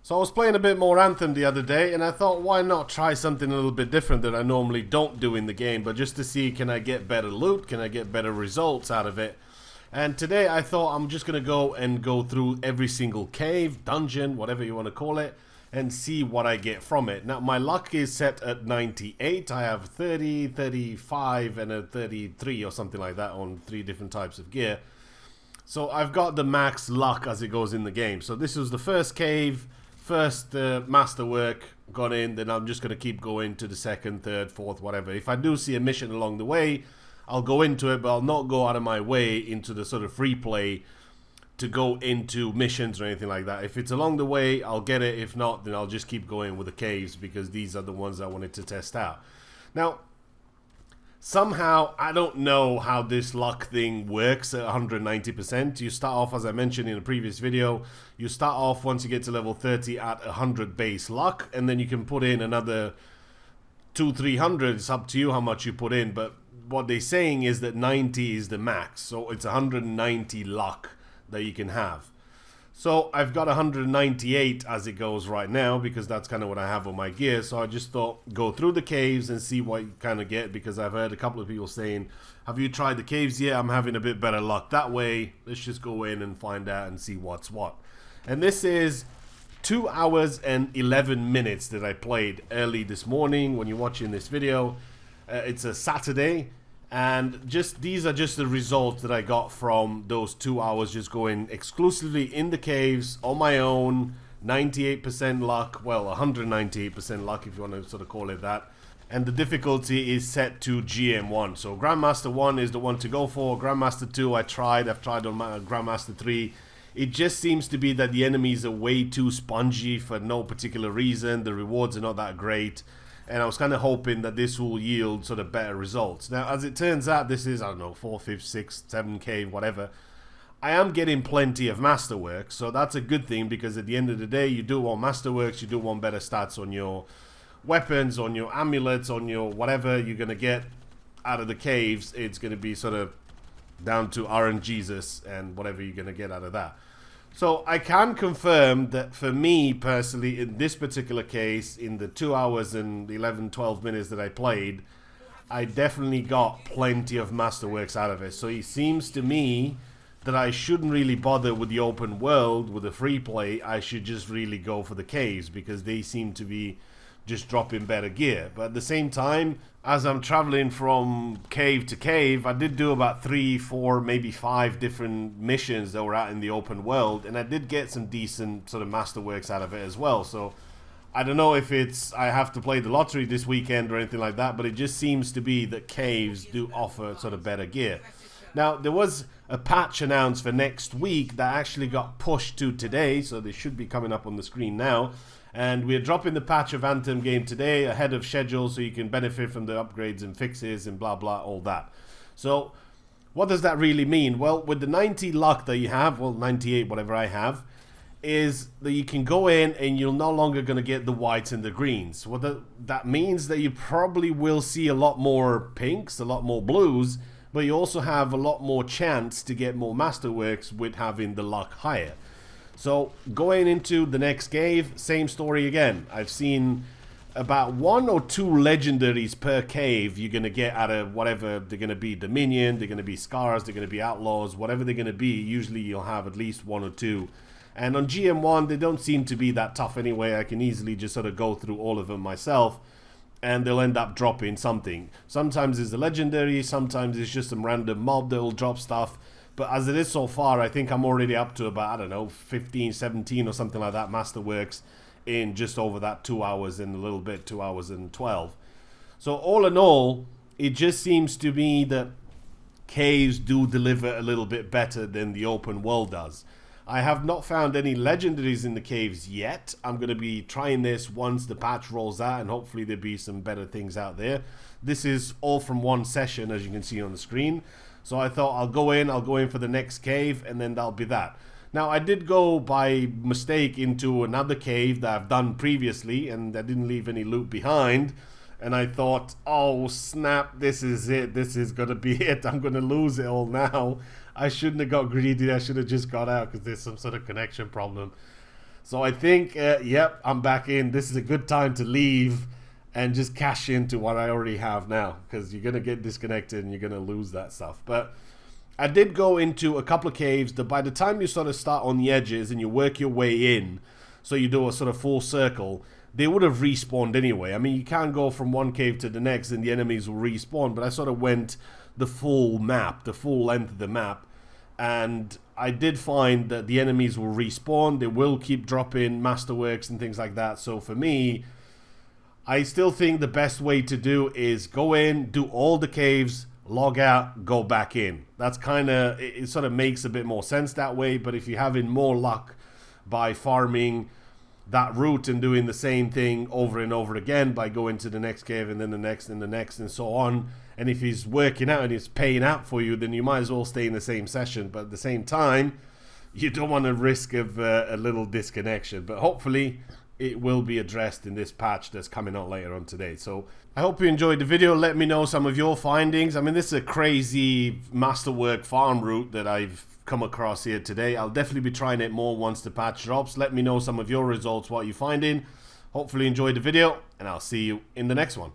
So I was playing a bit more Anthem the other day, and I thought, why not try something a little bit different that I normally don't do in the game, but just to see, can I get better loot, can I get better results out of it? And today I thought I'm just going to go through every single cave, dungeon, whatever you want to call it, and see what I get from it. Now, my luck is set at 98. I have 30, 35, and a 33 or something like that on 3 different types of gear. So I've got the max luck as it goes in the game. So this was the first cave. First Masterwork got in, then I'm just going to keep going to the second, third, fourth, whatever. If I do see a mission along the way, I'll go into it, but I'll not go out of my way into the sort of free play to go into missions or anything like that. If it's along the way, I'll get it. If not, then I'll just keep going with the caves because these are the ones I wanted to test out. Now, somehow, I don't know how this luck thing works at 190%. You start off, as I mentioned in a previous video, you start off once you get to level 30 at 100 base luck, and then you can put in another 200-300. It's up to you how much you put in, but what they're saying is that 90 is the max, so it's 190 luck that you can have. So I've got 198 as it goes right now because that's kind of what I have on my gear. So I just thought go through the caves and see what you kind of get, because I've heard a couple of people saying, have you tried the caves yet? I'm having a bit better luck that way. Let's just go in and find out and see what's what. And this is 2 hours and 11 minutes that I played early this morning when you're watching this video. It's a Saturday. And just these are just the results that I got from those 2 hours just going exclusively in the caves on my own. 98% luck, well, 198% luck if you want to sort of call it that. And the difficulty is set to GM1. So Grandmaster 1 is the one to go for. Grandmaster 2 I've tried on my Grandmaster 3. It just seems to be that the enemies are way too spongy for no particular reason. The rewards are not that great. And I was kind of hoping that this will yield sort of better results. Now, as it turns out, this is, I don't know, 4, 5, 6, 7k, whatever. I am getting plenty of Masterwork, so that's a good thing, because at the end of the day, you do want Masterworks, you do want better stats on your weapons, on your amulets, on your whatever you're going to get out of the caves. It's going to be sort of down to RNGesus and whatever you're going to get out of that. So I can confirm that for me personally, in this particular case, in the 2 hours and 11, 12 minutes that I played, I definitely got plenty of Masterworks out of it. So it seems to me that I shouldn't really bother with the open world, with the free play. I should just really go for the caves because they seem to be just dropping better gear. But at the same time, as I'm traveling from cave to cave, I did do about 3, 4, maybe 5 different missions that were out in the open world, and I did get some decent sort of Masterworks out of it as well. So I don't know if it's I have to play the lottery this weekend or anything like that, but it just seems to be that caves do offer sort of better gear. Now, there was a patch announced for next week that actually got pushed to today, so they should be coming up on the screen now. And we're dropping the patch of Anthem game today ahead of schedule so you can benefit from the upgrades and fixes and blah blah, all that. So what does that really mean? Well, with the 90 luck that you have, well, 98, whatever I have, is that you can go in and you're no longer going to get the whites and the greens. What that means that you probably will see a lot more pinks, a lot more blues, but you also have a lot more chance to get more Masterworks with having the luck higher. So going into the next cave, same story again. I've seen about 1 or 2 legendaries per cave you're going to get out of whatever they're going to be. Dominion, they're going to be Scars, they're going to be Outlaws, whatever they're going to be. Usually you'll have at least 1 or 2. And on GM1, they don't seem to be that tough anyway. I can easily just sort of go through all of them myself, and they'll end up dropping something. Sometimes it's a legendary, sometimes it's just some random mob that will drop stuff. But as it is so far, I think I'm already up to about, I don't know, 15, 17 or something like that Masterworks in just over that 2 hours and a little bit, 2 hours and 12. So all in all, it just seems to me that caves do deliver a little bit better than the open world does. I have not found any legendaries in the caves yet. I'm going to be trying this once the patch rolls out, and hopefully there'll be some better things out there. This is all from one session, as you can see on the screen. So I thought I'll go in for the next cave, and then that'll be that. Now, I did go by mistake into another cave that I've done previously, and I didn't leave any loot behind. And I thought, oh snap, this is it. This is going to be it. I'm going to lose it all now. I shouldn't have got greedy. I should have just got out because there's some sort of connection problem. So I think, yep, I'm back in. This is a good time to leave and just cash into what I already have now, because you're going to get disconnected and you're going to lose that stuff. But I did go into a couple of caves that by the time you sort of start on the edges and you work your way in, so you do a sort of full circle, they would have respawned anyway. I mean, you can go from one cave to the next and the enemies will respawn, but I sort of went the full map, the full length of the map. And I did find that the enemies will respawn. They will keep dropping Masterworks and things like that. So for me, I still think the best way to do is go in, do all the caves, log out, go back in. That's kind of, it sort of makes a bit more sense that way. But if you're having more luck by farming that route and doing the same thing over and over again by going to the next cave and then the next and the next and so on, and if he's working out and he's paying out for you, then you might as well stay in the same session. But at the same time, you don't want to risk of a little disconnection. But hopefully it will be addressed in this patch that's coming out later on today. So I hope you enjoyed the video. Let me know some of your findings. I mean, this is a crazy Masterwork farm route that I've come across here today. I'll definitely be trying it more once the patch drops. Let me know some of your results, what you're finding. Hopefully you enjoyed the video, and I'll see you in the next one.